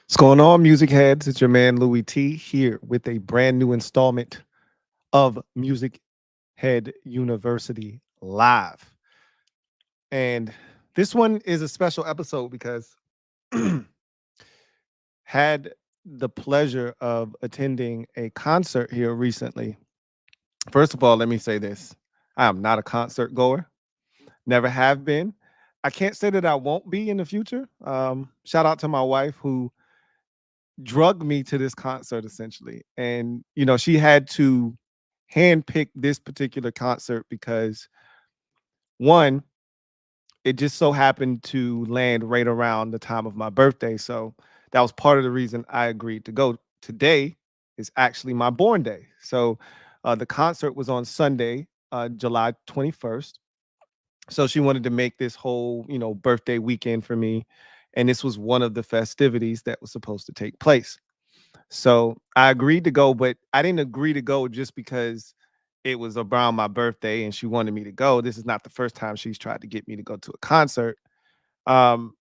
What's going on, music heads? It's your man Louie T here with a brand new installment of Music Head University Live. And this one is a special episode because had the pleasure of attending a concert here recently. First of all, let me say this. I am not a concert goer. Never have been. I can't say that I won't be in the future. Shout out to my wife who drug me to this concert essentially. And, she had to handpick this particular concert because one, it just so happened to land right around the time of my birthday. So that was part of the reason I agreed to go. Today is actually my born day. So the concert was on Sunday, July 21st. So she wanted to make this whole, birthday weekend for me. And this was one of the festivities that was supposed to take place. So I agreed to go, but I didn't agree to go just because it was around my birthday and she wanted me to go. This is not the first time she's tried to get me to go to a concert. Um,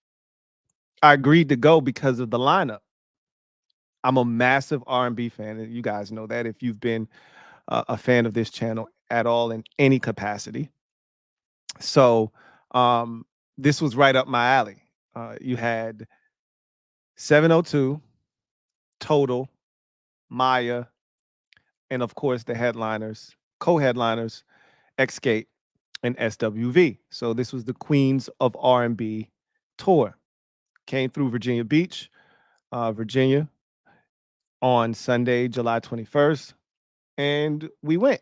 I agreed to go because of the lineup. I'm a massive R&B fan, and you guys know that if you've been a fan of this channel at all in any capacity. So this was right up my alley. You had 702, Total, Maya, and of course the headliners, co-headliners, Xscape and SWV. So this was the Queens of R&B Tour. Came through Virginia Beach, Virginia on Sunday, July 21st, and we went.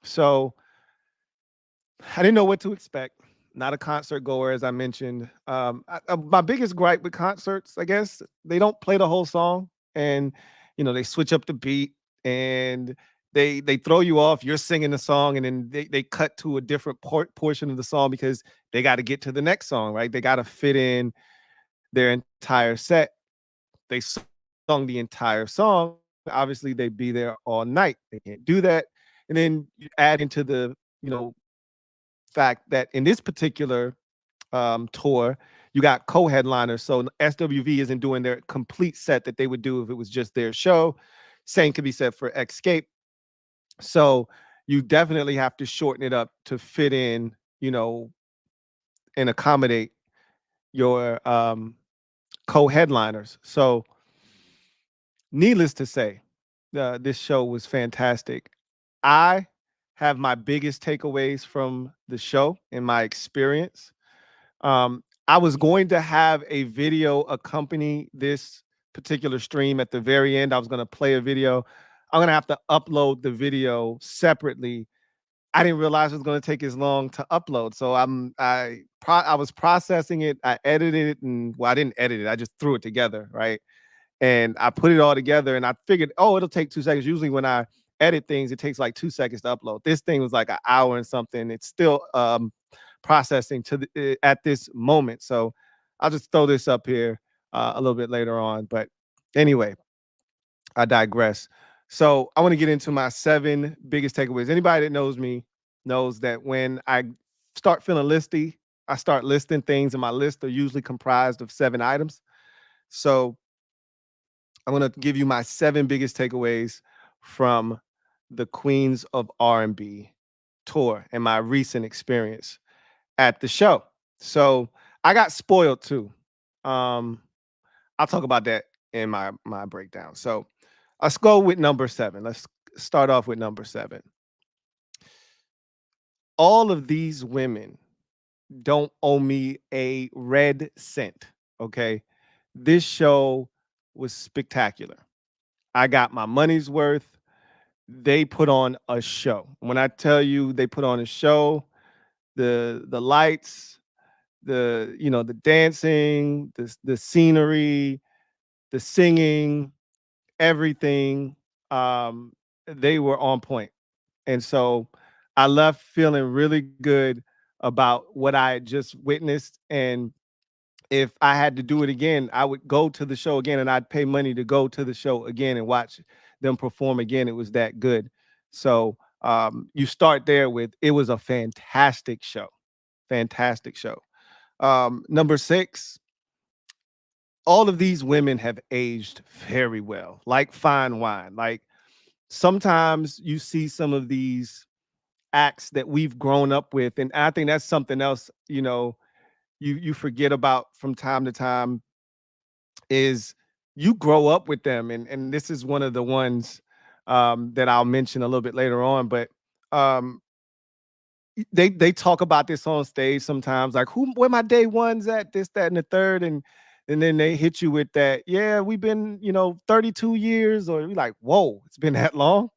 So I didn't know what to expect. Not a concert goer, as I mentioned. My biggest gripe with concerts, I guess, they don't play the whole song, and they switch up the beat, and they throw you off. You're singing the song, and then they cut to a different portion of the song because they got to get to the next song, right? They got to fit in their entire set. They sung the entire song. Obviously, they'd be there all night. They can't do that. And then you add into the fact that in this particular tour, you got co-headliners. So SWV isn't doing their complete set that they would do if it was just their show. Same could be said for Xscape. So you definitely have to shorten it up to fit in, and accommodate your co-headliners. So needless to say, this show was fantastic. I have my biggest takeaways from the show in my experience. I was going to have a video accompany this particular stream at the very end. I was going to play a video. I'm going to have to upload the video separately. I didn't realize it was going to take as long to upload. So I was processing it. I edited it, and well, I didn't edit it. I just threw it together, right? And I put it all together, and I figured, oh, it'll take 2 seconds. Usually when I edit things, it takes like 2 seconds to upload. This thing was like an hour and something. It's still processing at this moment. So I'll just throw this up here a little bit later on. But anyway, I digress. So I want to get into my 7 biggest takeaways. Anybody that knows me knows that when I start feeling listy, I start listing things, and my list are usually comprised of 7 items. So I'm going to give you my 7 biggest takeaways from the Queens of R&B tour and my recent experience at the show. So I got spoiled too. I'll talk about that in my breakdown. So let's go with number 7. Let's start off with number 7. All of these women don't owe me a red cent. Okay. This show was spectacular. I got my money's worth. They put on a show. When I tell you they put on a show, the lights, the dancing, the scenery, the singing, everything, they were on point. And so I left feeling really good about what I had just witnessed. And if I had to do it again, I would go to the show again, and I'd pay money to go to the show again and watch them perform again. It was that good. So you start there with, it was a fantastic show. Fantastic show. Number 6, all of these women have aged very well, like fine wine. Like sometimes you see some of these acts that we've grown up with, and I think that's something else, you forget about from time to time is you grow up with them, and this is one of the ones that I'll mention a little bit later on, but um, they talk about this on stage sometimes, like where my day ones at, this, that, and the third, and then they hit you with that, yeah, we've been 32 years, or you're like, whoa, it's been that long,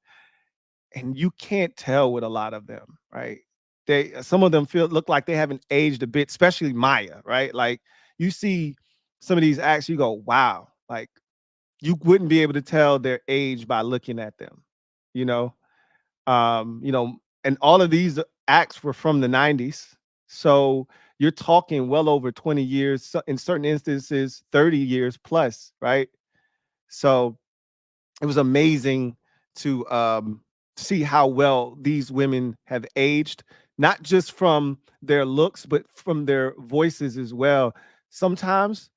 and you can't tell with a lot of them, right? Some of them look like they haven't aged a bit, especially Maya, right? Like you see some of these acts, you go, wow, like you wouldn't be able to tell their age by looking at them, you know. And all of these acts were from the 90's. So you're talking well over 20 years, in certain instances, 30 years plus, right? So it was amazing to see how well these women have aged, not just from their looks, but from their voices as well. Sometimes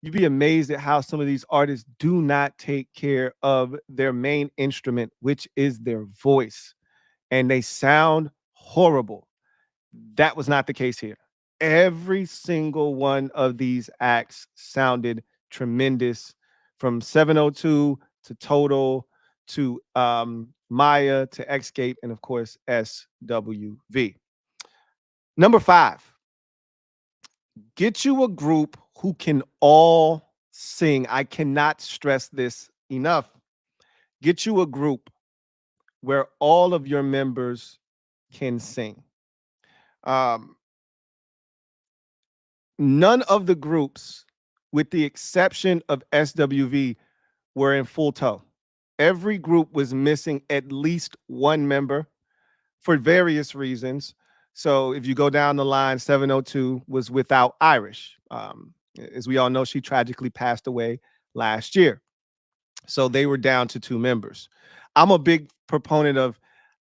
you'd be amazed at how some of these artists do not take care of their main instrument, which is their voice, and they sound horrible. That was not the case here. Every single one of these acts sounded tremendous, from 702 to Total to Maya to Escape, and of course SWV. Number 5, get you a group who can all sing. I cannot stress this enough. Get you a group where all of your members can sing. Um, None of the groups, with the exception of SWV, were in full tow. Every group was missing at least one member for various reasons. So if you go down the line, 702 was without Irish. As we all know, she tragically passed away last year. So they were down to 2 members. I'm a big proponent of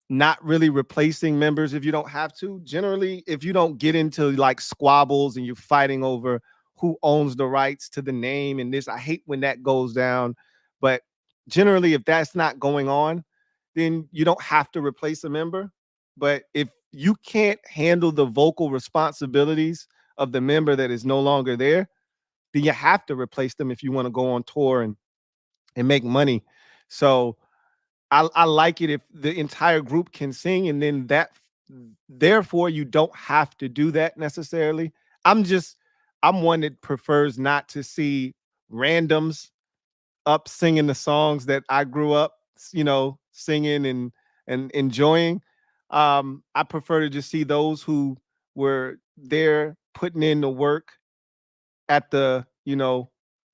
not really replacing members if you don't have to. Generally, if you don't get into like squabbles and you're fighting over who owns the rights to the name and this, I hate when that goes down. But generally, if that's not going on, then you don't have to replace a member. But if you can't handle the vocal responsibilities of the member that is no longer there, then you have to replace them if you want to go on tour and make money. So I like it if the entire group can sing, and then therefore you don't have to do that necessarily. I'm one that prefers not to see randoms up singing the songs that I grew up, singing and enjoying. I prefer to just see those who were there putting in the work at the,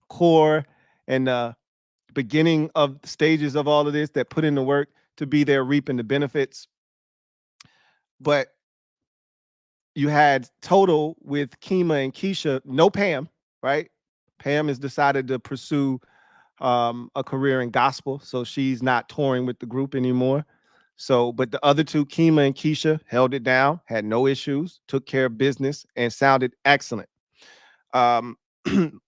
core and beginning of stages of all of this, that put in the work to be there reaping the benefits. But you had Total with Kima and Keisha, no Pam, right? Pam has decided to pursue a career in gospel, so she's not touring with the group anymore. So, but the other two, Kima and Keisha, held it down, had no issues, took care of business, and sounded excellent. Um,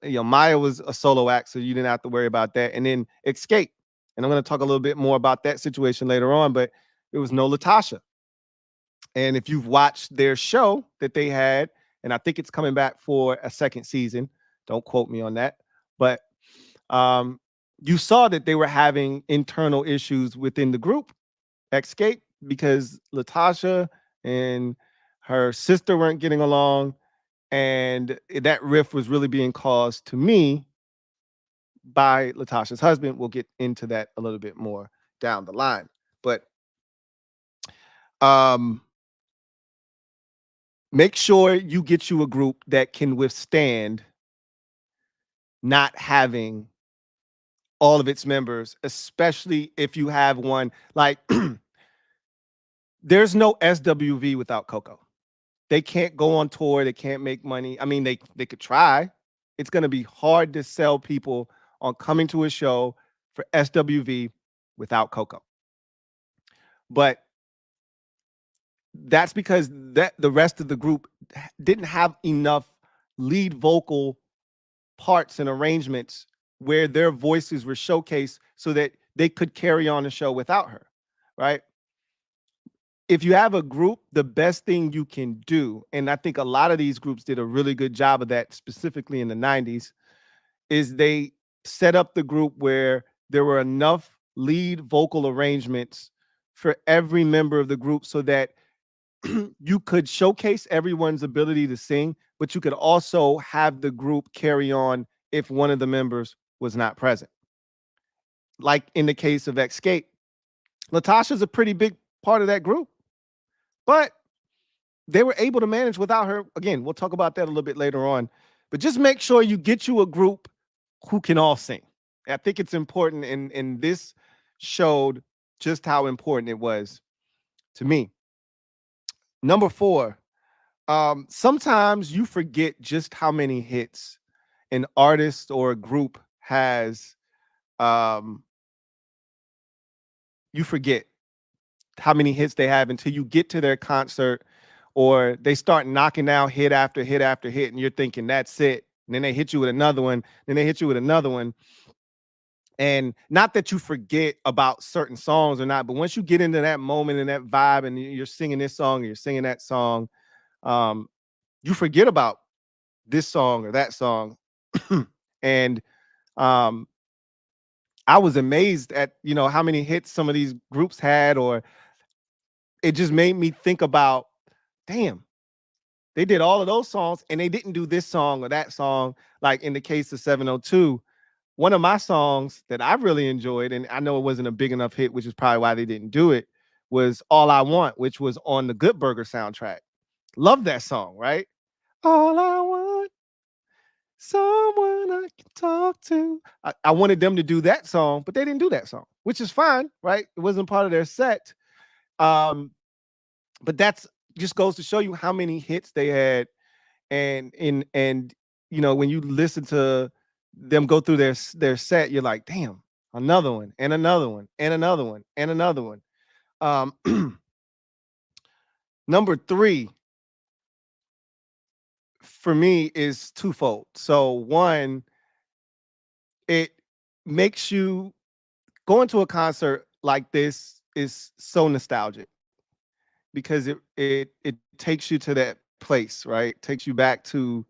Maya was a solo act, so you didn't have to worry about that. And then Escape, and I'm going to talk a little bit more about that situation later on. But it was no Latasha. And if you've watched their show that they had, and I think it's coming back for a second season, don't quote me on that, but you saw that they were having internal issues within the group, Escape, because Latasha and her sister weren't getting along, and that rift was really being caused to me by Latasha's husband. We'll get into that a little bit more down the line. But make sure you get you a group that can withstand not having all of its members, especially if you have one like there's no SWV without Coco. They can't go on tour, they can't make money. I mean, they could try. It's going to be hard to sell people on coming to a show for SWV without Coco. But that's because the rest of the group didn't have enough lead vocal parts and arrangements where their voices were showcased so that they could carry on the show without her, right? If you have a group, the best thing you can do, and I think a lot of these groups did a really good job of that, specifically in the 90's, is they set up the group where there were enough lead vocal arrangements for every member of the group so that you could showcase everyone's ability to sing, but you could also have the group carry on if one of the members was not present. Like in the case of Escape, Latasha's a pretty big part of that group, but they were able to manage without her. Again, we'll talk about that a little bit later on, but just make sure you get you a group who can all sing. I think it's important, and this showed just how important it was to me. Number 4, sometimes you forget just how many hits an artist or a group has. You forget how many hits they have until you get to their concert, or they start knocking out hit after hit after hit, and you're thinking that's it. And then they hit you with another one, then they hit you with another one. And not that you forget about certain songs or not, but once you get into that moment and that vibe, and you're singing this song, or you're singing that song, you forget about this song or that song. And um, I was amazed at, how many hits some of these groups had, or it just made me think about, damn, they did all of those songs and they didn't do this song or that song. Like in the case of 702, one of my songs that I really enjoyed, and I know it wasn't a big enough hit, which is probably why they didn't do it, was All I Want, which was on the Good Burger soundtrack. Love that song, right? All I want, someone I can talk to. I wanted them to do that song, but they didn't do that song, which is fine, right? It wasn't part of their set. Um, but that's just goes to show you how many hits they had. And when you listen to them go through their set, you're like, damn, another one and another one and another one and another one. Number 3 for me is twofold. So one, it makes you going to a concert like this is so nostalgic because it takes you to that place, right? Takes you back to,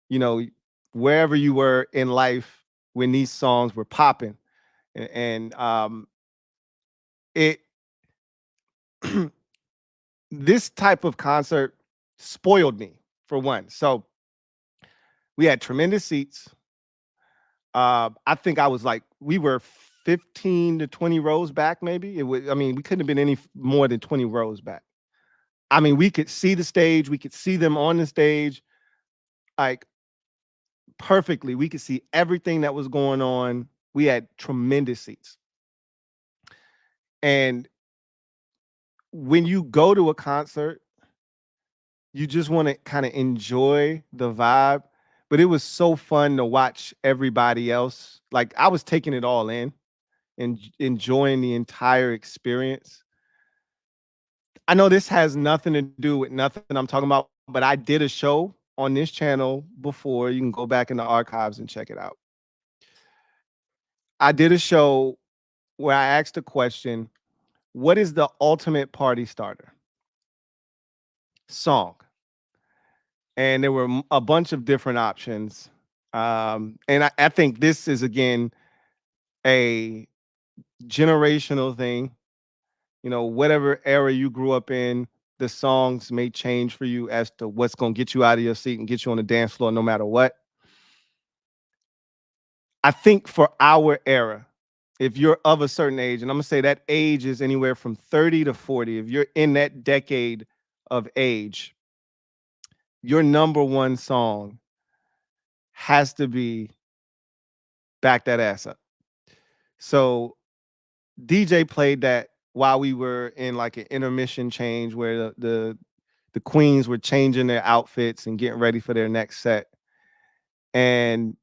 you know, wherever you were in life when these songs were popping. And it this type of concert spoiled me, for one. So we had tremendous seats. I think I was like, we were 15 to 20 rows back, maybe. We couldn't have been any more than 20 rows back. I mean, we could see the stage, we could see them on the stage, like perfectly. We could see everything that was going on. We had tremendous seats. And when you go to a concert, you just want to kind of enjoy the vibe. But it was so fun to watch everybody else. Like I was taking it all in and enjoying the entire experience. I know this has nothing to do with nothing I'm talking about, but I did a show on this channel before. You can go back in the archives and check it out. I did a show where I asked a question, what is the ultimate party starter? Song. And there were a bunch of different options. And I think this is, again, a generational thing. Whatever era you grew up in, the songs may change for you as to what's going to get you out of your seat and get you on the dance floor no matter what. I think for our era, if you're of a certain age, and I'm going to say that age is anywhere from 30 to 40, if you're in that decade of age, your number one song has to be Back That Ass Up. So DJ played that while we were in like an intermission change where the queens were changing their outfits and getting ready for their next set. And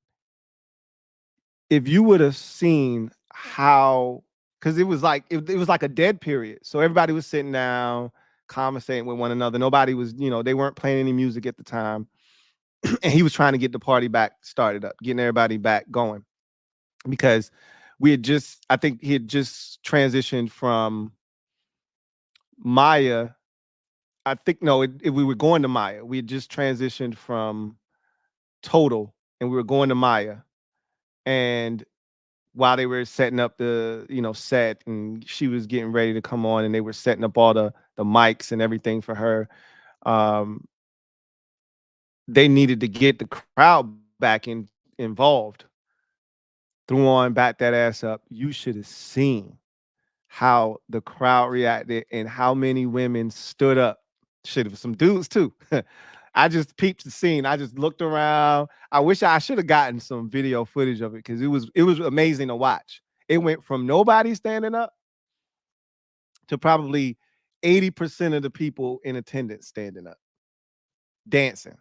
if you would have seen how, because it was like a dead period. So everybody was sitting down, conversating with one another. Nobody was, they weren't playing any music at the time. and he was trying to get the party back started up, getting everybody back going, because we had just, I think he had just transitioned from Maya. I think no, we were going to Maya. We had just transitioned from Total, and we were going to Maya. And while they were setting up the, set, and she was getting ready to come on, and they were setting up all the mics and everything for her, um, they needed to get the crowd back involved. Threw on Back That Ass Up. You should have seen how the crowd reacted and how many women stood up. Shit, it was some dudes too. I just peeped the scene. I just looked around. I wish I should have gotten some video footage of it, because it was amazing to watch. It went from nobody standing up to probably 80% of the people in attendance standing up, dancing.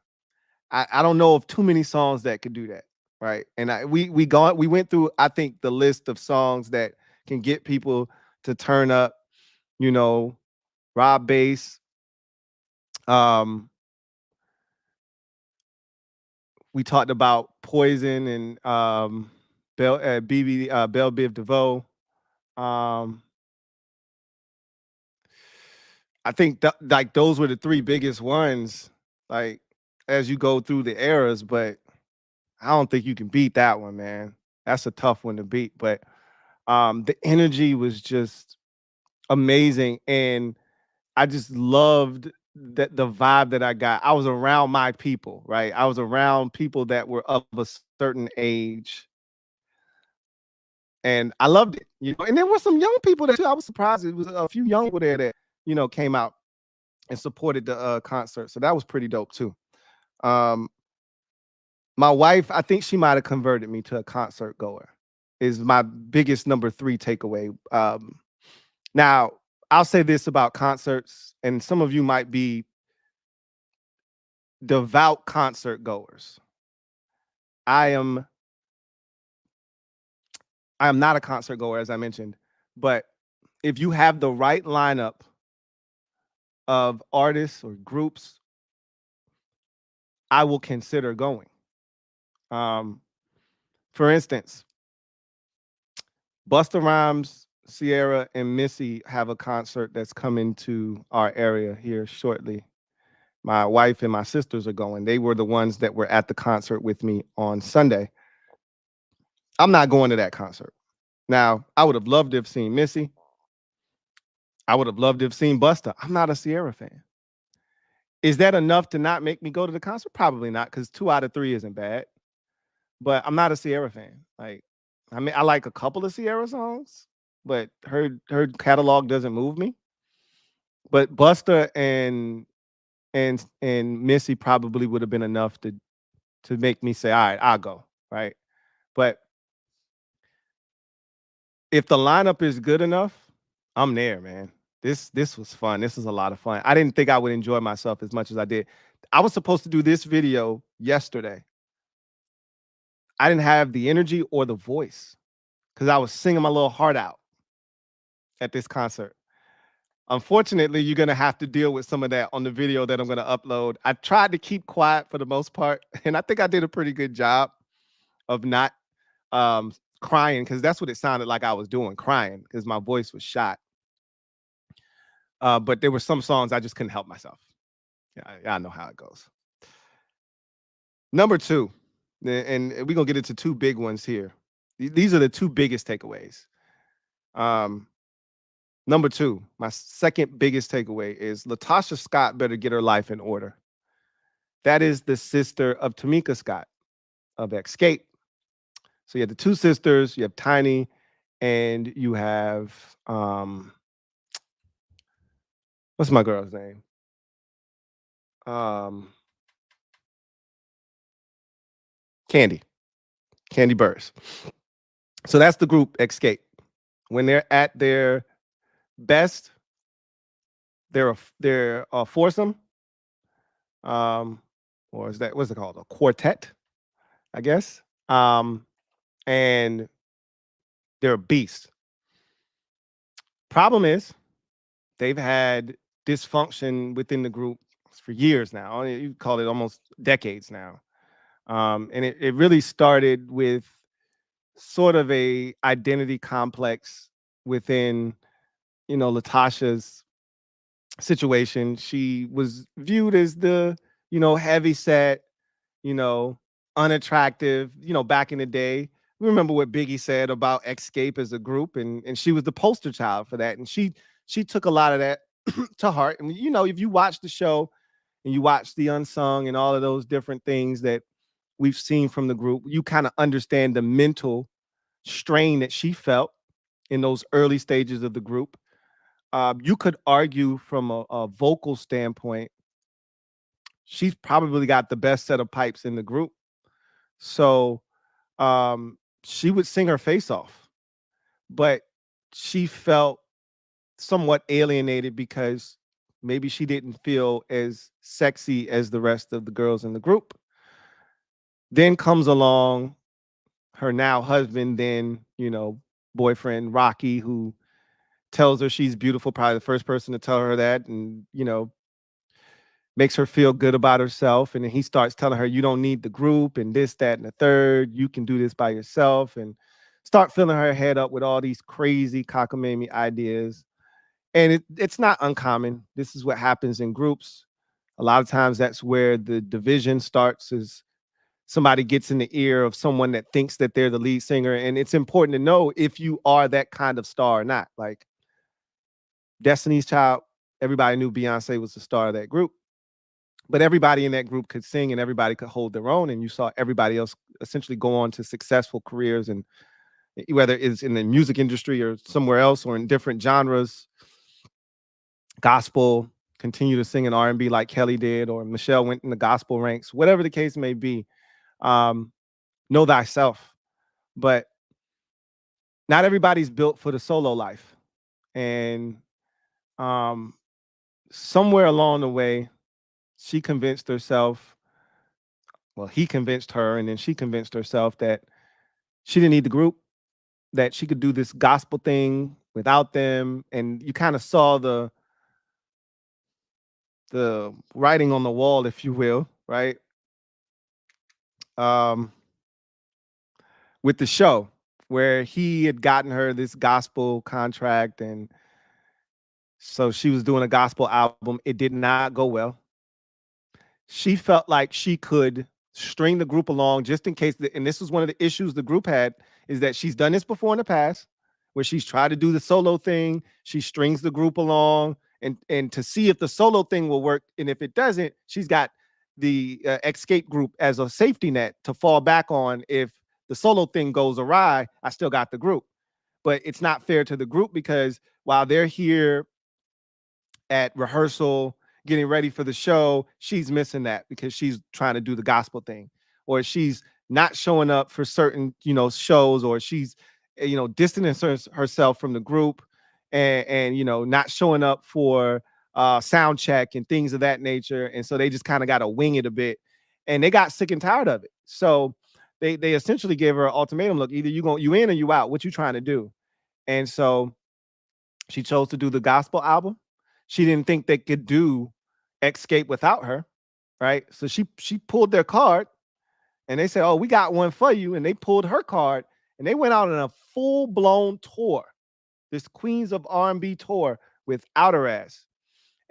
I don't know of too many songs that could do that, right? And we went through, I think, the list of songs that can get people to turn up. Rob Bass. We talked about Poison and Bell Bell Biv DeVoe. I think like those were the three biggest ones, like, as you go through the eras, but I don't think you can beat that one, man. That's a tough one to beat. But the energy was just amazing, and I just loved the vibe that I got. I was around my people, right? I was around people that were of a certain age, and I loved it. And there were some young people there too. I was surprised. It was a few young people there that came out and supported the concert, so that was pretty dope too. Um, my wife, I think she might have converted me to a concert goer. Is my biggest number 3 takeaway. Now, I'll say this about concerts, and some of you might be devout concert goers. I am not a concert goer, as I mentioned, but if you have the right lineup of artists or groups, I will consider going. For instance, Busta Rhymes, Sierra, and Missy have a concert that's coming to our area here shortly. My wife and my sisters are going. They were the ones that were at the concert with me on Sunday. I'm not going to that concert. Now, I would have loved to have seen Missy. I would have loved to have seen Busta. I'm not a Sierra fan. Is that enough to not make me go to the concert? Probably not, because 2 out of 3 isn't bad. But I'm not a Sierra fan. Like, I mean, I like a couple of Sierra songs, but her catalog doesn't move me. But Busta and Missy probably would have been enough to make me say, all right, I'll go, right? But if the lineup is good enough, I'm there, man. This was fun. This was a lot of fun. I didn't think I would enjoy myself as much as I did. I was supposed to do this video yesterday. I didn't have the energy or the voice because I was singing my little heart out at this concert. Unfortunately, you're going to have to deal with some of that on the video that I'm going to upload. I tried to keep quiet for the most part, and I think I did a pretty good job of not crying, because that's what it sounded like I was doing, crying, because my voice was shot. But there were some songs I just couldn't help myself. Yeah, I know how it goes. Number 2, and we're going to get into 2 big ones here. These are the 2 biggest takeaways. Number 2, my second biggest takeaway is Latasha Scott better get her life in order. That is the sister of Tamika Scott of Xscape. So you have the 2 sisters, you have Tiny, and you have what's my girl's name? Candy Burrs. So that's the group Xscape. When they're at their best, they're a foursome, or is that, what's it called, a quartet, I guess, and they're a beast. Problem is, they've had dysfunction within the group for years now. You call it almost decades now. And it really started with sort of a identity complex within, Latasha's situation. She was viewed as the, heavy set, you know, unattractive, back in the day. We remember what Biggie said about Escape as a group, and she was the poster child for that. And she took a lot of that to heart. And if you watch the show and you watch the unsung and all of those different things that we've seen from the group, you kind of understand the mental strain that she felt in those early stages of the group. You could argue from a vocal standpoint, she's probably got the best set of pipes in the group. So she would sing her face off, but she felt somewhat alienated because maybe she didn't feel as sexy as the rest of the girls in the group. Then comes along her now husband, then, boyfriend, Rocky, who tells her she's beautiful, probably the first person to tell her that, and, makes her feel good about herself. And then he starts telling her, you don't need the group and this, that, and the third. You can do this by yourself, and start filling her head up with all these crazy cockamamie ideas. And it's not uncommon. This is what happens in groups. A lot of times that's where the division starts, is somebody gets in the ear of someone that thinks that they're the lead singer. And it's important to know if you are that kind of star or not. Like Destiny's Child, everybody knew Beyonce was the star of that group, but everybody in that group could sing and everybody could hold their own. And you saw everybody else essentially go on to successful careers, and whether it's in the music industry or somewhere else or in different genres, gospel, continue to sing in R&B like Kelly did, or Michelle went in the gospel ranks, whatever the case may be. Know thyself. But not everybody's built for the solo life. And um, somewhere along the way, she convinced herself, well, he convinced her, and then she convinced herself that she didn't need the group, that she could do this gospel thing without them. And you kind of saw the writing on the wall, if you will, right? Um, with the show, where he had gotten her this gospel contract, and so she was doing a gospel album. It did not go well. She felt like she could string the group along just in case. And this was one of the issues the group had, is that she's done this before in the past, where she's tried to do the solo thing. She strings the group along and to see if the solo thing will work. And if it doesn't, she's got the Escape group as a safety net to fall back on. If the solo thing goes awry, I still got the group. But it's not fair to the group, because while they're here at rehearsal getting ready for the show, she's missing that because she's trying to do the gospel thing, or she's not showing up for certain, shows, or she's, distancing herself from the group, and not showing up for sound check and things of that nature. And so they just kind of got to wing it a bit, and they got sick and tired of it. So they essentially gave her an ultimatum: look, either you in or you out. What you trying to do? And so she chose to do the gospel album. She didn't think they could do Escape without her, right? So she pulled their card, and they said, "Oh, we got one for you." And they pulled her card, and they went out on a full-blown tour, this Queens of R&B tour, without her ass.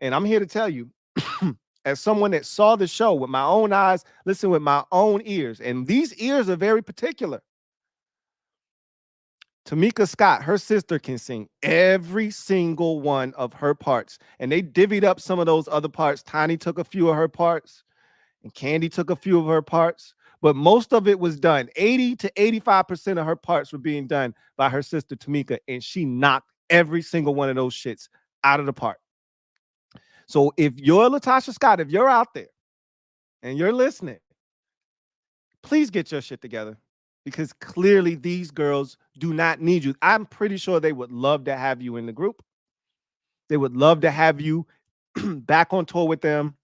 And I'm here to tell you, as someone that saw the show with my own eyes, listen with my own ears, and these ears are very particular. Tamika Scott, her sister, can sing every single one of her parts. And they divvied up some of those other parts. Tiny took a few of her parts, and Candy took a few of her parts. But most of it was done. 80 to 85% of her parts were being done by her sister, Tamika. And she knocked every single one of those shits out of the park. So if you're Latasha Scott, if you're out there and you're listening, please get your shit together, because clearly these girls do not need you. I'm pretty sure they would love to have you in the group. They would love to have you back on tour with them,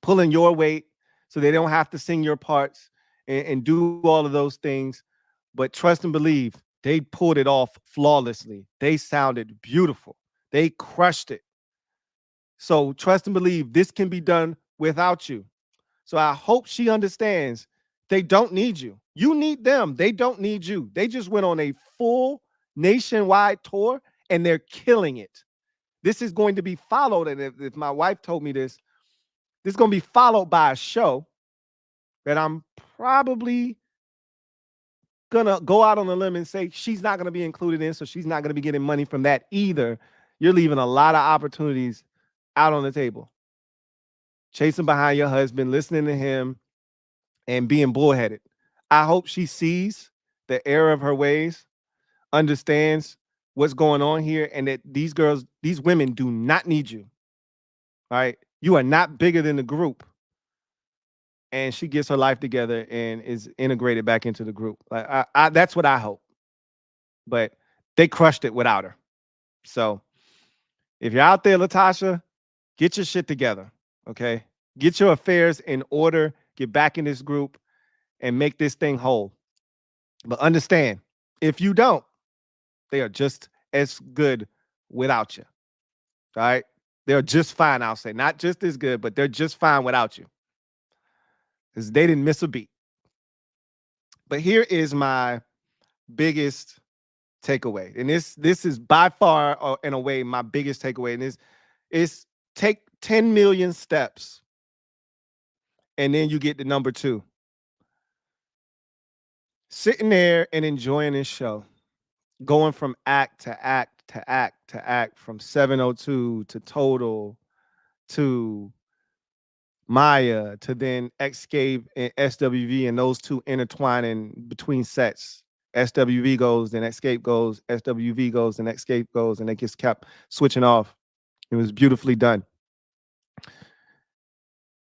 pulling your weight so they don't have to sing your parts and do all of those things. But trust and believe, they pulled it off flawlessly. They sounded beautiful. They crushed it. So trust and believe this can be done without you. So I hope she understands They don't need you. You need them. They don't need you. They just went on a full nationwide tour and they're killing it. This is going to be followed. And if my wife told me this is going to be followed by a show that I'm probably gonna go out on a limb and say she's not gonna be included in, so she's not gonna be getting money from that either. You're leaving a lot of opportunities out on the table. Chasing behind your husband, listening to him, and being bullheaded. I hope she sees the error of her ways, understands what's going on here, and that these girls, these women do not need you. All right. You are not bigger than the group. And she gets her life together and is integrated back into the group. Like that's what I hope. But they crushed it without her. So if you're out there, Latasha, get your shit together. Okay. Get your affairs in order, get back in this group and make this thing whole. But understand, if you don't, they are just as good without you. All right. They're just fine, I'll say. Not just as good, but they're just fine without you. Because they didn't miss a beat. But here is my biggest takeaway. And this is by far in a way my biggest takeaway. And is take 10 million steps. And then you get to number 2. Sitting there and enjoying this show. Going from act to act to act to act, from 702 to Total to Maya to then Escape and SWV, and those two intertwining between sets. SWV goes, then Escape goes, SWV goes, then Escape goes, and it just kept switching off. It was beautifully done.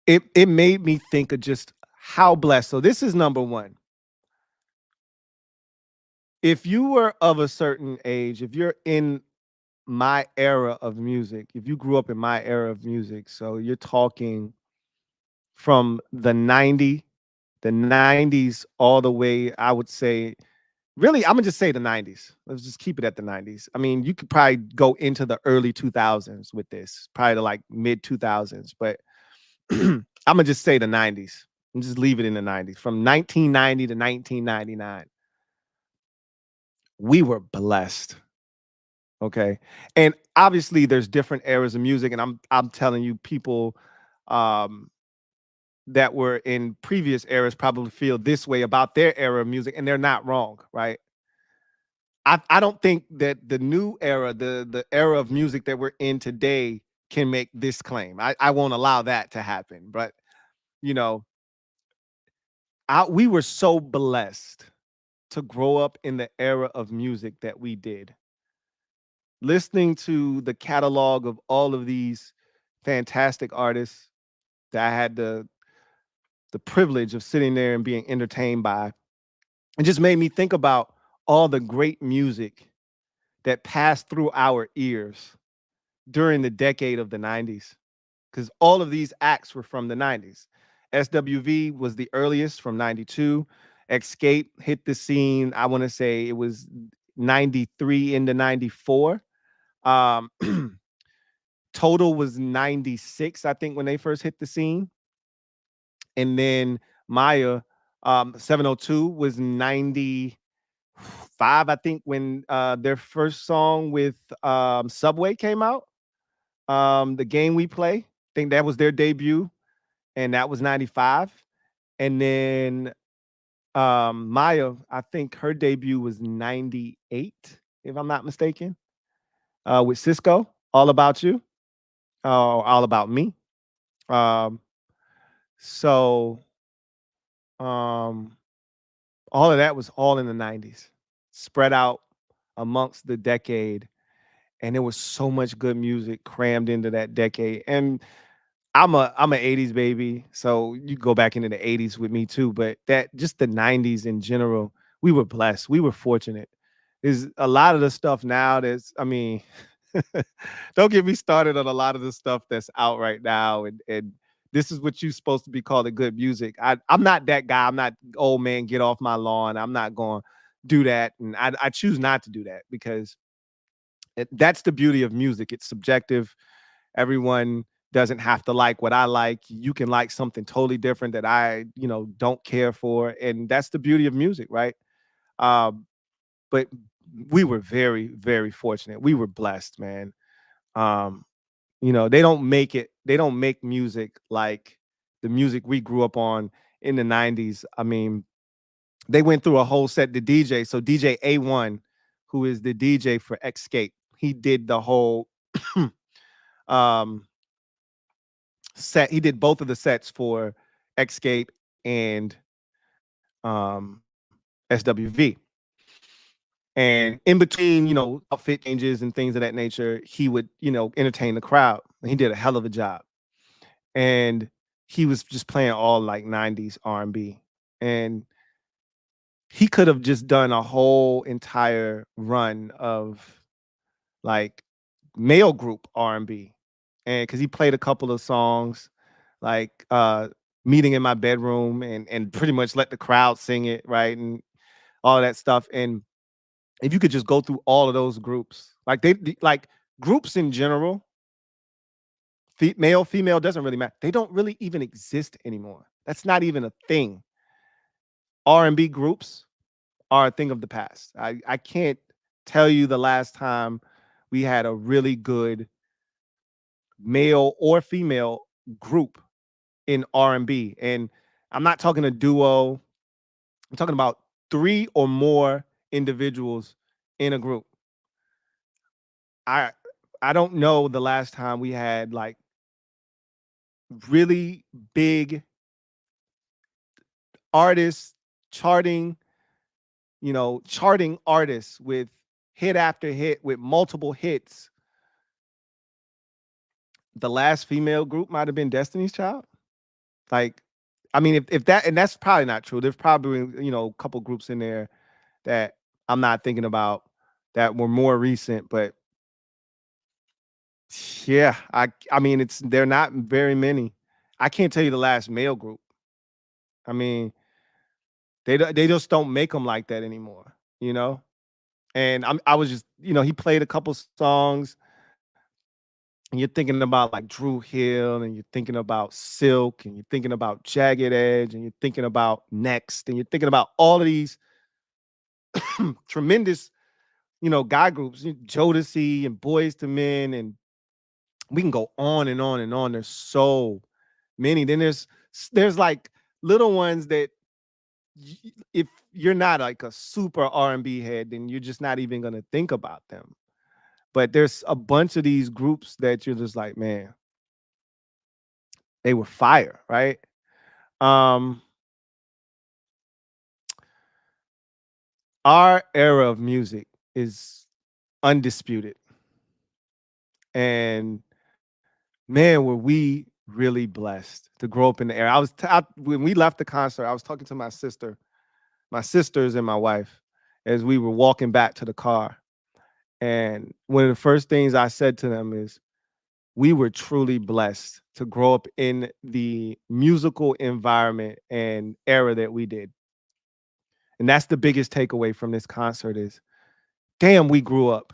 It made me think of just how blessed. So this is number 1. If you were of a certain age, if you're in my era of music, if you grew up in my era of music, so you're talking from the 90s all the way, I would say, really, I'm gonna just say the 90s. Let's just keep it at the 90s. I mean, you could probably go into the early 2000s with this, probably to like mid 2000s, but I'm gonna just say the 90s and just leave it in the 90s. From 1990 to 1999, we were blessed. Okay. And obviously there's different eras of music, and I'm telling you, people that were in previous eras probably feel this way about their era of music, and they're not wrong, right? I don't think that the new era, the era of music that we're in today, can make this claim. I won't allow that to happen. But you know, we were so blessed to grow up in the era of music that we did. Listening to the catalog of all of these fantastic artists that I had the privilege of sitting there and being entertained by, it just made me think about all the great music that passed through our ears during the decade of the 90s, because all of these acts were from the 90s. SWV was the earliest, from 92. Escape hit the scene, I want to say it was 93 into 94. Um, Total was 96, I think, when they first hit the scene. And then Maya, 702 was 95, I think, when their first song with Subway came out. The Game We Play, I think that was their debut, and that was 95. And then Maya, I think her debut was 98, if I'm not mistaken, with Cisco, All About You, All About Me. Um, so all of that was all in the 90s, spread out amongst the decade. And there was so much good music crammed into that decade. And I'm a 80s baby, so you go back into the 80s with me too. But that, just the 90s in general, we were blessed. We were fortunate. There's a lot of the stuff now that's, I mean, don't get me started on a lot of the stuff that's out right now. And this is what you're supposed to be calling good music. I'm not that guy. I'm not, old man, get off my lawn. I'm not going to do that. And I choose not to do that, because that's the beauty of music. It's subjective. Everyone doesn't have to like what I like. You can like something totally different that I, don't care for. And that's the beauty of music, right? Um, but we were very, very fortunate. We were blessed, man. Um, they don't make music like the music we grew up on in the 90s. I mean, they went through a whole set, the DJ. So DJ A1, who is the DJ for Escape, he did the whole um set. He did both of the sets for Escape and SWV. And in between, outfit changes and things of that nature, he would, entertain the crowd. And he did a hell of a job. And he was just playing all like 90s R&B. And he could have just done a whole entire run of like male group R&B. And cuz he played a couple of songs like Meeting in My Bedroom and pretty much let the crowd sing it, right? And all that stuff. And if you could just go through all of those groups, like like groups in general, male, female, doesn't really matter. They don't really even exist anymore. That's not even a thing. R&B groups are a thing of the past. I can't tell you the last time we had a really good male or female group in R&B. And I'm not talking a duo. I'm talking about 3 or more individuals in a group. I I don't know the last time we had like really big artists charting, charting artists with hit after hit with multiple hits. The last female group might have been Destiny's Child. Like, I mean, if that, and that's probably not true. There's probably, a couple groups in there that I'm not thinking about that were more recent, but yeah, I mean, they're not very many. I can't tell you the last male group. I mean, they just don't make them like that anymore, you know? And I was just, he played a couple songs and you're thinking about like Drew Hill and you're thinking about Silk and you're thinking about Jagged Edge and you're thinking about Next and you're thinking about all of these tremendous, guy groups, Jodeci and Boys to Men, and we can go on and on and on. There's so many. Then there's like little ones that if you're not like a super R&B head, then you're just not even gonna think about them. But there's a bunch of these groups that you're just like, man, they were fire, right? Um, our era of music is undisputed. And man, were we really blessed to grow up in the era. When we left the concert, I was talking to my sisters and my wife as we were walking back to the car. And one of the first things I said to them is, we were truly blessed to grow up in the musical environment and era that we did. And that's the biggest takeaway from this concert is, damn, we grew up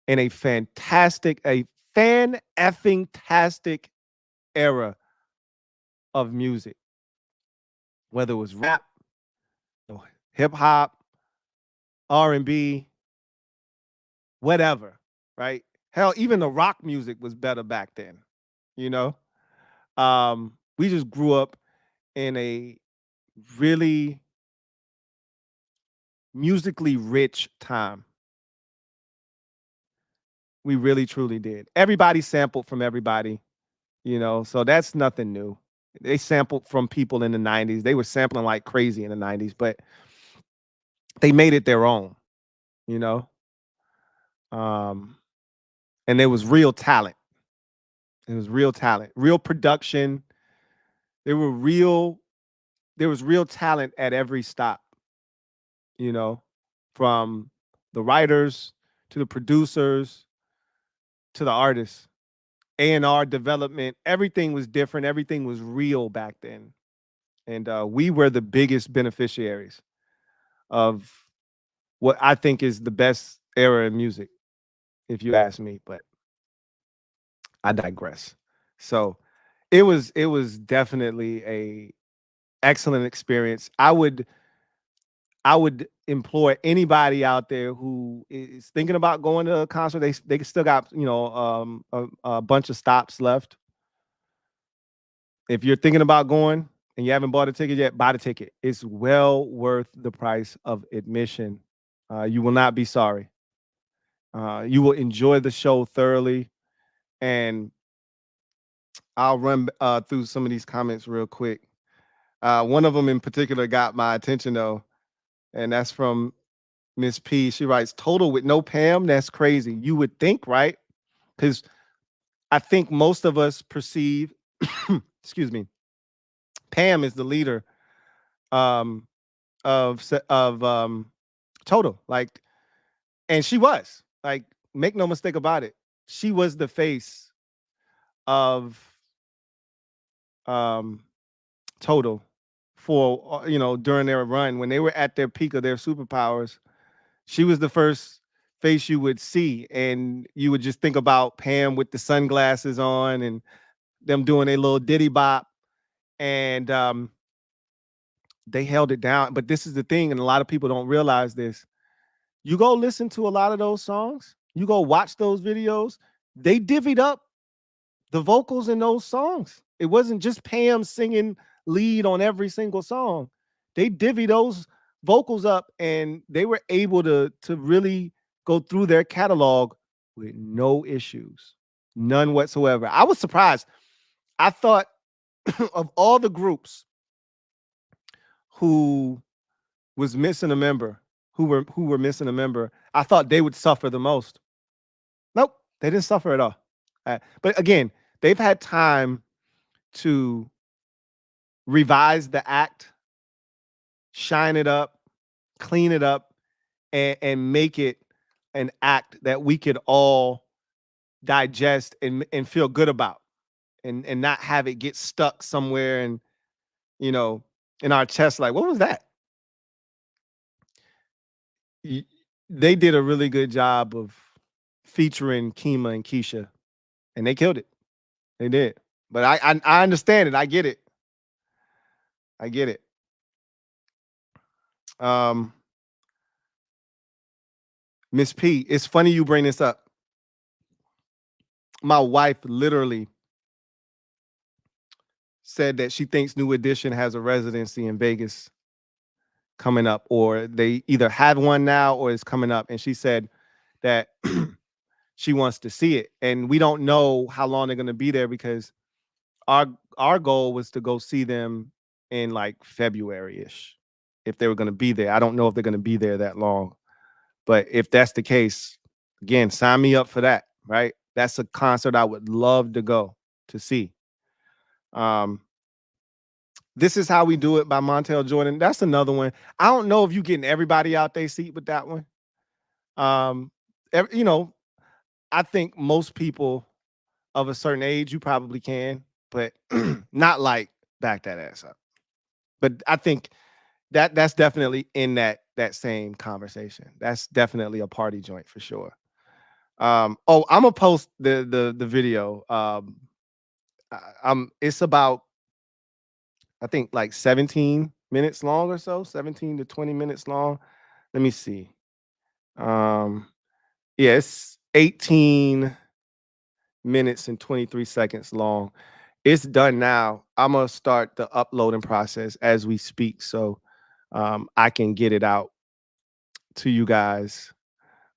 in a fan effing tastic era of music, whether it was rap, hip hop, R&B, whatever, right? Hell, even the rock music was better back then, you know? We just grew up in a really musically rich time. We really truly did. Everybody sampled from everybody, so that's nothing new. They sampled from people in the 90s. They were sampling like crazy in the 90s, but they made it their own, you know? Um, and there was real talent. It was real talent, real production. There were real, there was real talent at every stop, you know, from the writers to the producers to the artists. A&R development, everything was different. Everything was real back then. And we were the biggest beneficiaries of what I think is the best era in music, if you ask me. But I digress. So it was definitely a excellent experience. I would implore anybody out there who is thinking about going to a concert. They still got, you know, a bunch of stops left. If you're thinking about going and you haven't bought a ticket yet, buy the ticket. It's well worth the price of admission. You will not be sorry. You will enjoy the show thoroughly. And I'll run through some of these comments real quick. One of them in particular got my attention though, and that's from Miss P. She writes, "Total with no Pam. That's crazy. You would think, right? Because I think most of us perceive, excuse me, Pam is the leader um, of Total. Like, and she was like, make no mistake about it. She was the face of um, Total for during their run when they were at their peak of their superpowers. She was the first face you would see, and you would just think about Pam with the sunglasses on and them doing a little diddy bop, and they held it down. But this is the thing, and a lot of people don't realize this. You go listen to a lot of those songs, you go watch those videos, they divvied up the vocals in those songs. It wasn't just Pam singing lead on every single song. They divvy those vocals up, and they were able to really go through their catalog with no issues, none whatsoever. I was surprised. I thought of all the groups who was missing a member, who were missing a member, I thought they would suffer the most. Nope, they didn't suffer at all. But again, they've had time to revise the act, shine it up, clean it up, and make it an act that we could all digest and feel good about, and not have it get stuck somewhere and you know in our chest like, what was that? They did a really good job of featuring Kima and Keisha, and they killed it. They did. But I understand it. I get it. I get it. Um, Miss P, it's funny you bring this up. My wife literally said that she thinks New Edition has a residency in Vegas coming up, or they either have one now or it's coming up. And she said that she wants to see it. And we don't know how long they're going to be there, because our our goal was to go see them in like February-ish if they were going to be there. I don't know if they're going to be there that long. But if that's the case, again, sign me up for that, right? That's a concert I would love to go to see. Um, This Is How We Do It by Montel Jordan. That's another one. I don't know if you're getting everybody out their seat with that one. Um, you know, I think most people of a certain age, you probably can, but not like back that ass up. But I think that's definitely in that same conversation. That's definitely a party joint for sure. Oh, I'm gonna post the video. It's about, I think, like 17 minutes long or so, 17 to 20 minutes long. Let me see. Um, yeah, it's 18 minutes and 23 seconds long. It's done now. I'm gonna start the uploading process as we speak, so I can get it out to you guys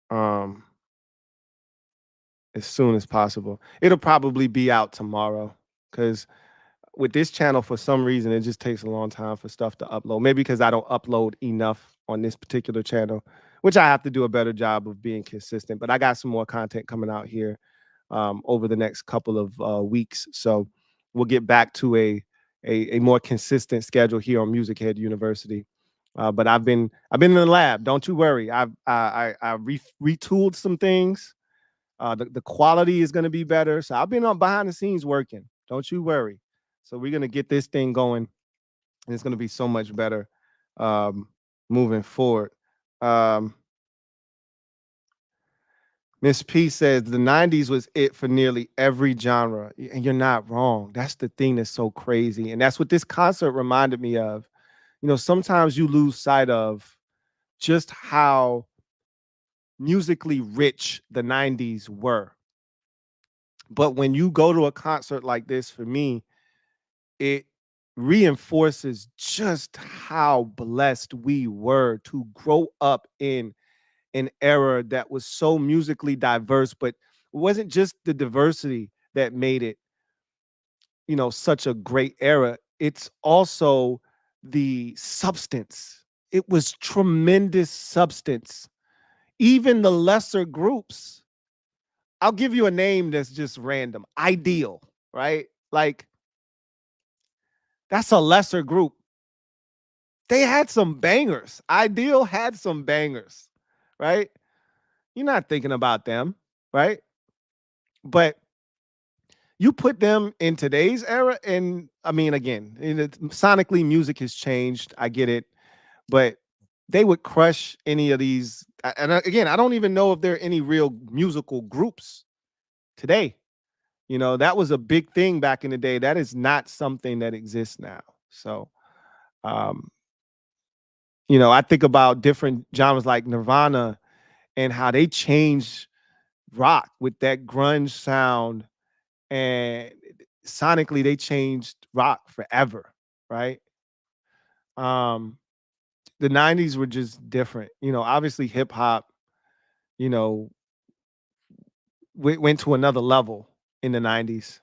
um, as soon as possible. It'll probably be out tomorrow, because with this channel, for some reason, it just takes a long time for stuff to upload. Maybe because I don't upload enough on this particular channel, which I have to do a better job of being consistent. But I got some more content coming out here over the next couple of weeks. So we'll get back to a more consistent schedule here on MusicHead University. But I've been in the lab. Don't you worry. I retooled some things. The quality is going to be better. So I've been on behind the scenes working. Don't you worry. So we're going to get this thing going, and it's going to be so much better moving forward. Um, Miss P says the 90s was it for nearly every genre. And you're not wrong. That's the thing that's so crazy. And that's what this concert reminded me of. Sometimes you lose sight of just how musically rich the 90s were. But when you go to a concert like this, for me, it reinforces just how blessed we were to grow up in an era that was so musically diverse, but it wasn't just the diversity that made it, such a great era. It's also the substance. It was tremendous substance. Even the lesser groups. I'll give you a name that's just random. Ideal, right? Like, that's a lesser group. They had some bangers. Ideal had some bangers, right? You're not thinking about them, right? But you put them in today's era, and I mean, again, sonically, music has changed. I get it, but they would crush any of these. And again, I don't even know if there are any real musical groups today. That was a big thing back in the day. That is not something that exists now. So, um, I think about different genres like Nirvana and how they changed rock with that grunge sound, and sonically they changed rock forever, right? Um, the 90s were just different. Obviously hip hop, you know, went to another level in the 90s.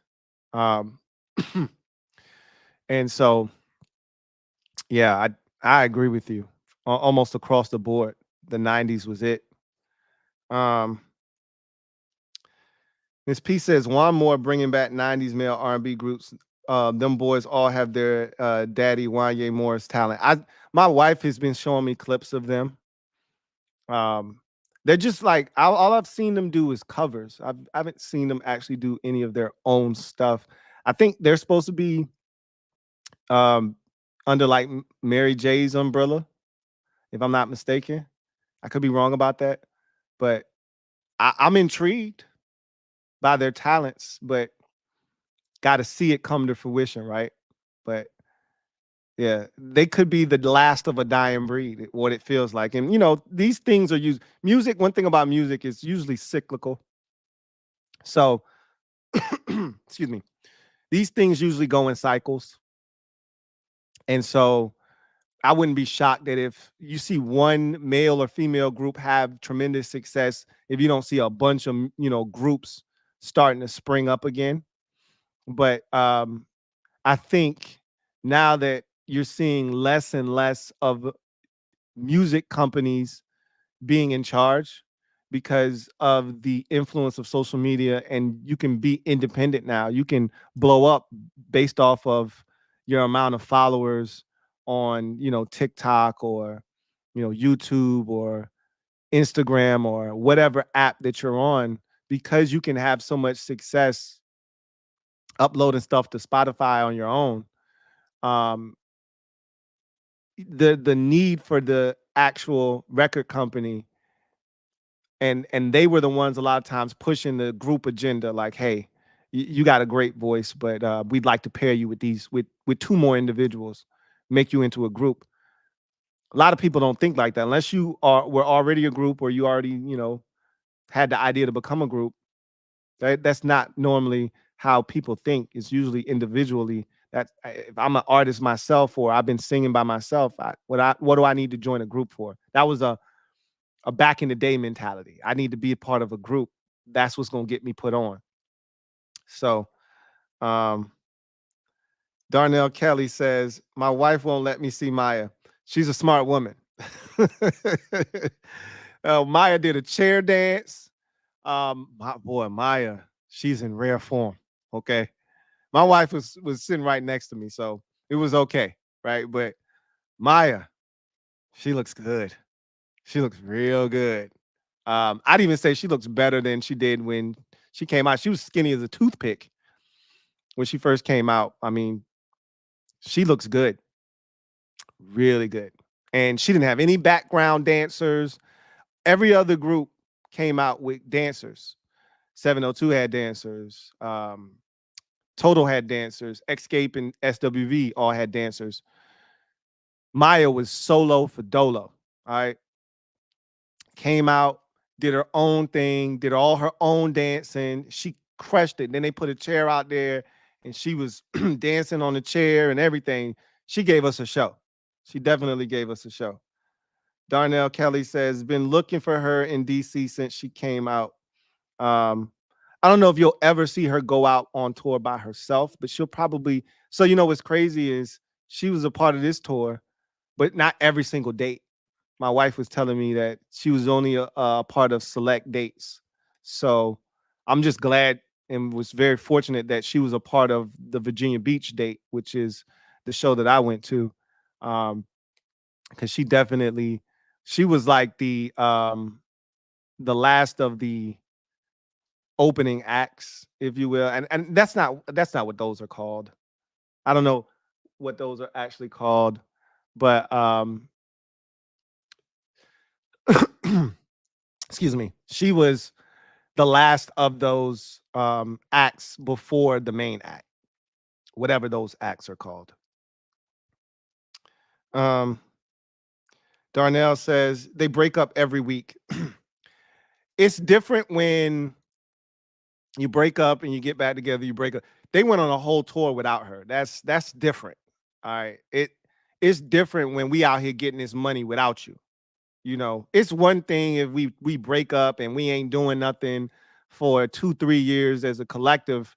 Um, and so yeah, I agree with you. Almost across the board, the 90s was it. Um, Miss P says one more bringing back 90s male R&B groups. Them boys all have their daddy Wanye Morris talent. My wife has been showing me clips of them. Um, they're just like all I've seen them do is covers. I haven't seen them actually do any of their own stuff. I think they're supposed to be um, under like Mary J's umbrella, if I'm not mistaken. I could be wrong about that, but I'm intrigued by their talents, but got to see it come to fruition, right? But yeah, they could be the last of a dying breed, what it feels like. And these things are used. Music. One thing about music is usually cyclical. So, excuse me. These things usually go in cycles, and so I wouldn't be shocked that if you see one male or female group have tremendous success, if you don't see a bunch of groups starting to spring up again. But I think now that you're seeing less and less of music companies being in charge because of the influence of social media, and you can be independent now. You can blow up based off of your amount of followers on, TikTok or, YouTube or Instagram or whatever app that you're on, because you can have so much success uploading stuff to Spotify on your own. Um, the need for the actual record company, and they were the ones a lot of times pushing the group agenda, like, hey, you got a great voice, but we'd like to pair you with with two more individuals, make you into a group. A lot of people don't think like that unless you were already a group, or you already had the idea to become a group. That's not normally how people think. It's usually individually. That if I'm an artist myself, or I've been singing by myself, what do I need to join a group for? That was a back in the day mentality. I need to be a part of a group. That's what's gonna get me put on. So um Darnell Kelly says, my wife won't let me see Maya. She's a smart woman. Maya did a chair dance. My boy, Maya, she's in rare form. Okay. My wife was sitting right next to me, so it was okay, right? But Maya, she looks good. She looks real good. I'd even say she looks better than she did when she came out. She was skinny as a toothpick when she first came out. I mean, she looks good, really good. And she didn't have any background dancers. Every other group came out with dancers. 702 had dancers. Total had dancers. Escape and SWV all had dancers. Maya was solo for Dolo. All right. Came out, did her own thing, did all her own dancing. She crushed it. Then they put a chair out there and she was dancing on the chair and everything. She gave us a show. She definitely gave us a show. Darnell Kelly says, been looking for her in DC since she came out. I don't know if you'll ever see her go out on tour by herself, but she'll probably. So, what's crazy is she was a part of this tour, but not every single date. My wife was telling me that she was only a part of select dates. So I'm just glad and was very fortunate that she was a part of the Virginia Beach date, which is the show that I went to. Because she was like the last of the opening acts, if you will. And that's not what those are called. I don't know what those are actually called, but excuse me. She was the last of those acts before the main act, whatever those acts are called. Darnell says they break up every week. It's different when you break up and you get back together, you break up. They went on a whole tour without her. That's different. All right. It's different when we out here getting this money without you. It's one thing if we break up and we ain't doing nothing for 2-3 years as a collective,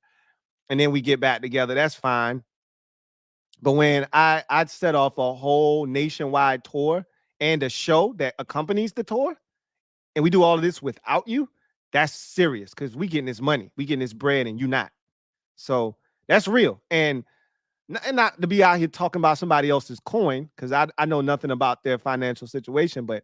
and then we get back together. That's fine. But when I'd set off a whole nationwide tour and a show that accompanies the tour, and we do all of this without you, that's serious because we getting this money, we getting this bread, and you not. So that's real. And not to be out here talking about somebody else's coin, because I know nothing about their financial situation, but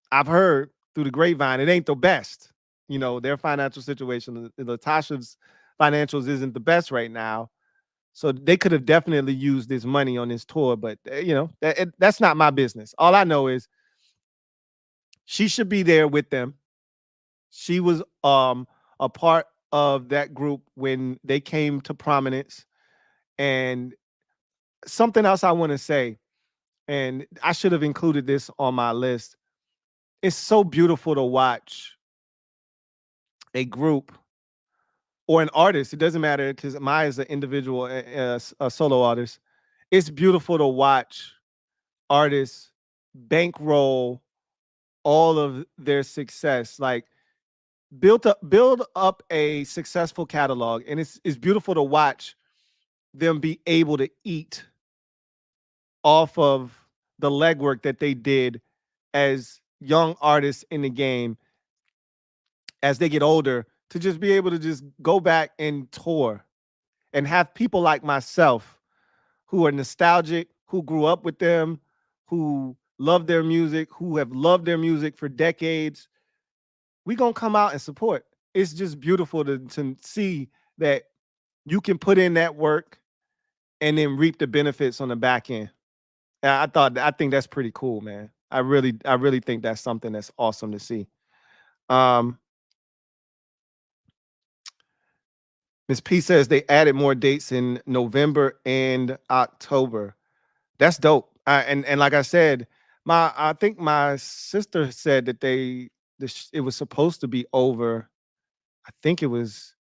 I've heard through the grapevine it ain't the best. Their financial situation, Latasha's financials isn't the best right now. So they could have definitely used this money on this tour, but that's not my business. All I know is she should be there with them. She was a part of that group when they came to prominence. And something else I want to say, and I should have included this on my list. It's so beautiful to watch a group or an artist. It doesn't matter because Maya is an individual, a solo artist. It's beautiful to watch artists bankroll all of their success, like build up a successful catalog, and it's beautiful to watch them be able to eat off of the legwork that they did as young artists in the game as they get older, to just be able to just go back and tour and have people like myself who are nostalgic, who grew up with them, who love their music, who have loved their music for decades. We gonna come out and support. It's just beautiful to see that you can put in that work and then reap the benefits on the back end. I think that's pretty cool, man. I really think that's something that's awesome to see. Ms. P says they added more dates in November and October. That's dope. And like I said, I think my sister said that it was supposed to be over. I think it was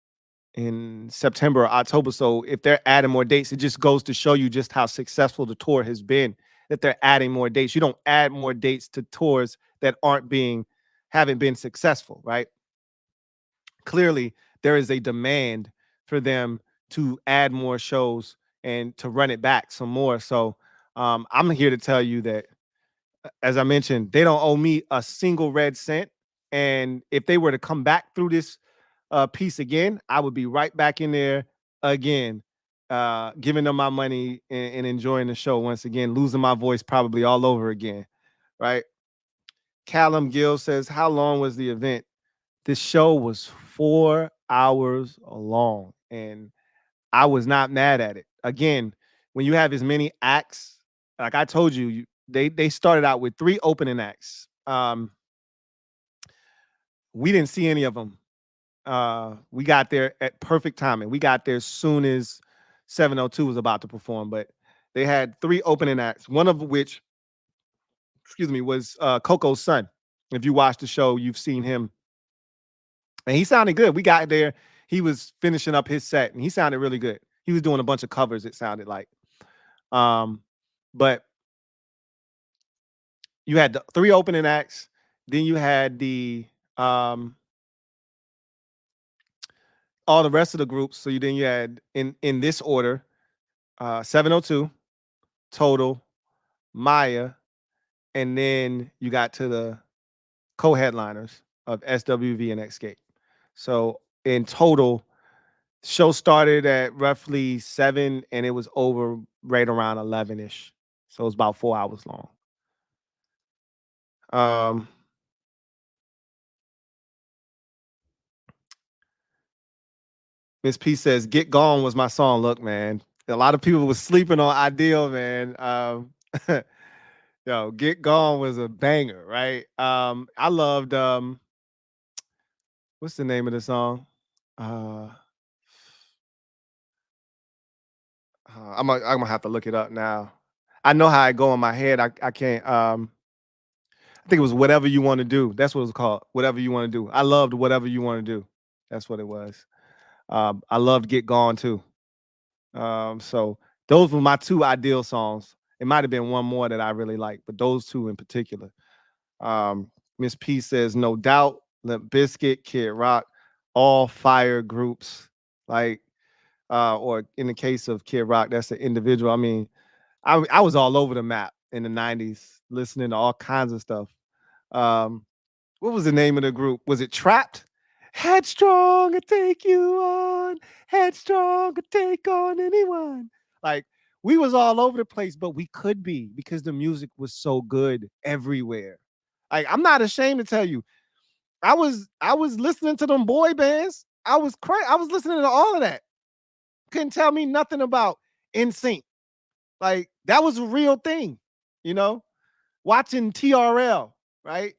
in September or October. So if they're adding more dates, it just goes to show you just how successful the tour has been, that they're adding more dates. You don't add more dates to tours that haven't been successful, right? Clearly, there is a demand for them to add more shows and to run it back some more. So I'm here to tell you that, as I mentioned, they don't owe me a single red cent. And if they were to come back through this piece again, I would be right back in there again, giving them my money and enjoying the show once again, losing my voice probably all over again, right? Callum Gill says, how long was the event? This show was 4 hours long, and I was not mad at it. Again, when you have as many acts, like I told you, they started out with 3 opening acts. We didn't see any of them. We got there at perfect timing. We got there as soon as 702 was about to perform, but they had 3 opening acts, one of which, excuse me, was Coco's son. If you watch the show, you've seen him, and he sounded good. We got there, he was finishing up his set, and he sounded really good. He was doing a bunch of covers, it sounded like. But you had the 3 opening acts, then you had the all the rest of the groups. So you had in this order, 702, Total, Maya, and then you got to the co-headliners of SWV and Escape. So in total, show started at roughly 7 and it was over right around 11ish. So it was about 4 hours long. Miss P says, "Get Gone" was my song. Look, man, a lot of people was sleeping on Ideal, man. Yo, "Get Gone" was a banger, right? I loved what's the name of the song? Uh, I'm gonna have to look it up now. I know how I go in my head. I can't. I think it was "Whatever You Want to Do." That's what it was called. "Whatever You Want to Do." I loved "Whatever You Want to Do." That's what it was. I loved "Get Gone" too. So those were my 2 Ideal songs. It might have been one more that I really liked, but those 2 in particular. Miss P says, "No Doubt, Limp Bizkit, Kid Rock, all fire groups." Like, or in the case of Kid Rock, that's an individual. I mean, I was all over the map in the 90s, listening to all kinds of stuff. Um, what was the name of the group? Was it Trapped? Headstrong, I take you on. Headstrong, I take on anyone. Like, we was all over the place, but we could be because the music was so good everywhere. Like, I'm not ashamed to tell you, I was listening to them boy bands. I was crazy. I was listening to all of that. Couldn't tell me nothing about NSYNC. Like, that was a real thing, you know? Watching TRL, right?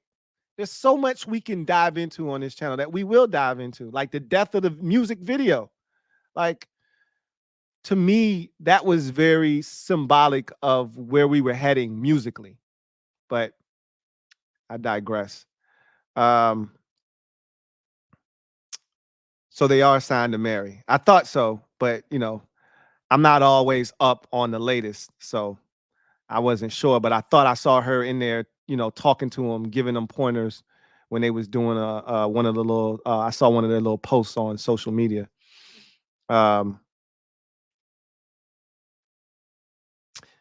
There's so much we can dive into on this channel that we will dive into, like the death of the music video. Like, to me, that was very symbolic of where we were heading musically. But I digress. Um, so they are signed to Mary. I thought so, but I'm not always up on the latest, so I wasn't sure. But I thought I saw her in there, talking to them, giving them pointers when they was doing one of the little. I saw one of their little posts on social media.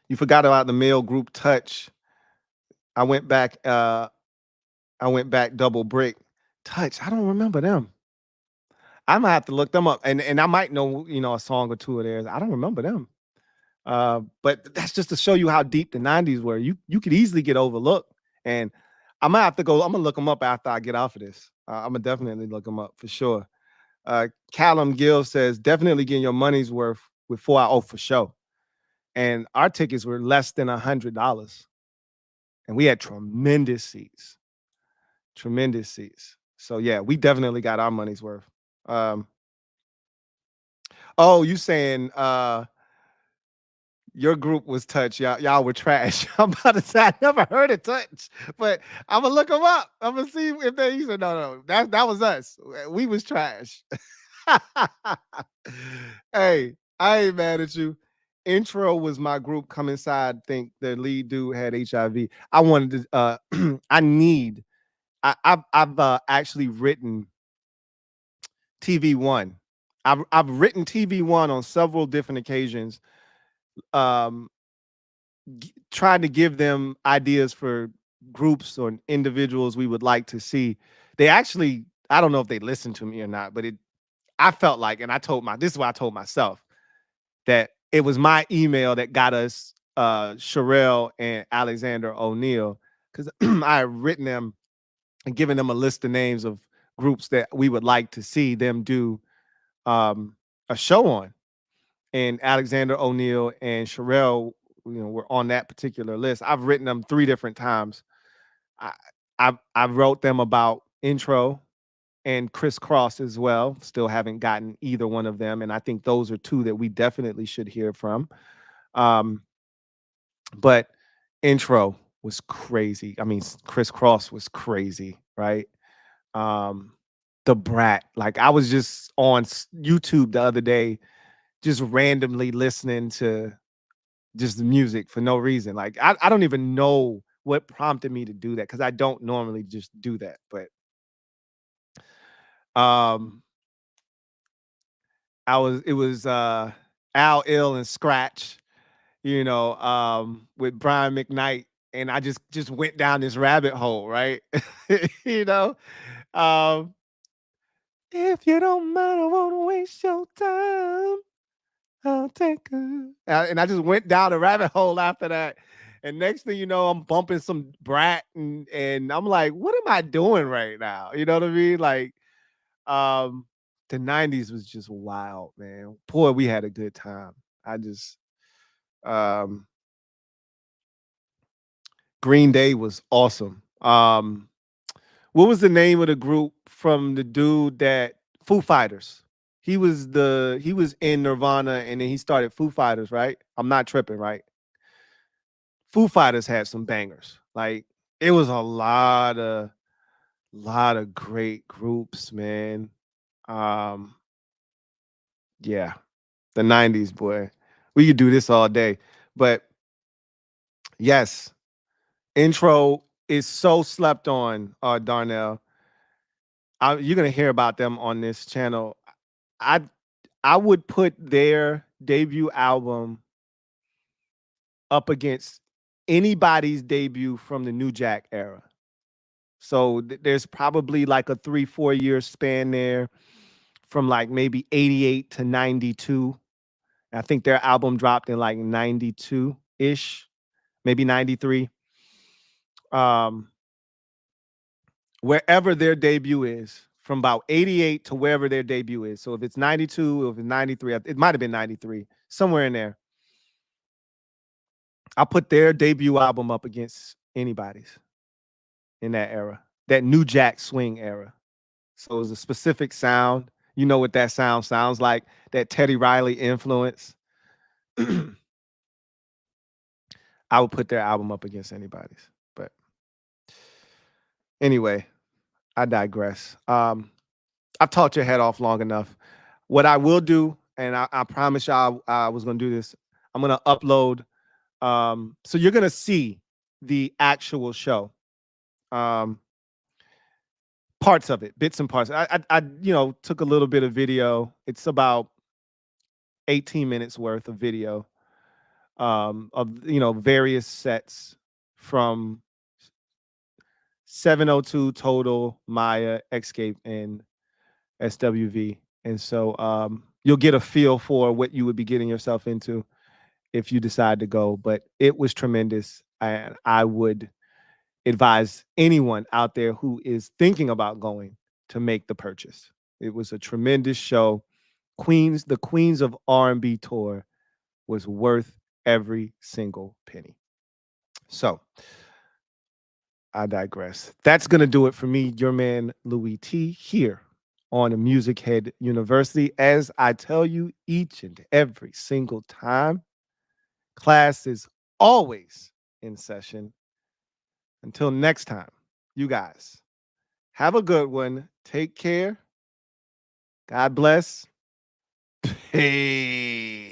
You forgot about the male group Touch. I went back. I went back double brick. Touch. I don't remember them. I'm gonna have to look them up, and I might know a song or 2 of theirs. I don't remember them. But that's just to show you how deep the 90s were. You could easily get overlooked, and I'm gonna have to go. I'm gonna look them up after I get off of this. I'm gonna definitely look them up for sure. Callum Gill says definitely getting your money's worth with 4 hours. Oh, for sure. And our tickets were less than $100, and we had tremendous seats. Tremendous seats. So yeah, we definitely got our money's worth. Oh, you saying your group was Touch. Y'all were trash. I'm about to say I never heard of Touch, but I'm gonna look them up. I'm gonna see if they said no. That was us. We was trash. Hey, I ain't mad at you. Intro was my group. Come Inside. Think the lead dude had HIV. I wanted to. I've actually written TV1. I've written TV1 on several different occasions. Um, Trying to give them ideas for groups or individuals we would like to see. They actually, I don't know if they listened to me or not, but I felt like, and this is what I told myself, that it was my email that got us Sherelle and Alexander O'Neal, because I had written them and given them a list of names of groups that we would like to see them do a show on. And Alexander O'Neal and Sherelle, were on that particular list. I've written them 3 different times. I I wrote them about Intro. and Criss Cross as well. Still haven't gotten either one of them, and I think those are two that we definitely should hear from. Um, but intro was crazy. I mean, Criss Cross was crazy, right? Um, the Brat, like I was just on YouTube the other day, just randomly listening to just the music for no reason. Like I don't even know what prompted me to do that because I don't normally just do that. But um it was Al Ill and Scratch, with Brian McKnight. And I just went down this rabbit hole, right? you know, um, if you don't mind, I won't waste your time. I'll take a and I just went down a rabbit hole after that. And next thing you know, I'm bumping some Brat and I'm like, what am I doing right now? You know what I mean? Like, um, the 90s was just wild, man. Boy, we had a good time. I just um Green Day was awesome. What was the name of the group from the dude that Foo Fighters? He was in Nirvana and then he started Foo Fighters, right? I'm not tripping, right? Foo Fighters had some bangers. Like it was a lot of great groups, man. Um, yeah, the 90s, boy. We could do this all day. But yes, intro is so slept on, Darnell. You're gonna hear about them on this channel. I I would put their debut album up against anybody's debut from the New Jack era. So there's probably like a 3-4 year span there from like maybe 88 to 92. I think their album dropped in like 92 ish, maybe 93. Um, Wherever their debut is, from about 88 to wherever their debut is. So if it's 92, if it's 93, it might have been 93, somewhere in there. I'll put their debut album up against anybody's in that era, that New Jack Swing era. So it was a specific sound. You know what that sound sounds like, that Teddy Riley influence. I would put their album up against anybody's. But anyway, I digress. I've talked your head off long enough. What I will do, and I promise y'all I was going to do this, I'm going to upload. So you're going to see the actual show. Parts of it, bits and parts. I took a little bit of video. It's about 18 minutes worth of video of various sets from 702 Total, Maya, Escape, and SWV. And so you'll get a feel for what you would be getting yourself into if you decide to go. But it was tremendous. And I would advise anyone out there who is thinking about going to make the purchase. It was a tremendous show. The Queens of R&B Tour was worth every single penny. So I digress. That's going to do it for me, your man Louie T, here on MusicHead University. As I tell you each and every single time, class is always in session. Until next time, you guys have a good one. Take care. God bless. Peace.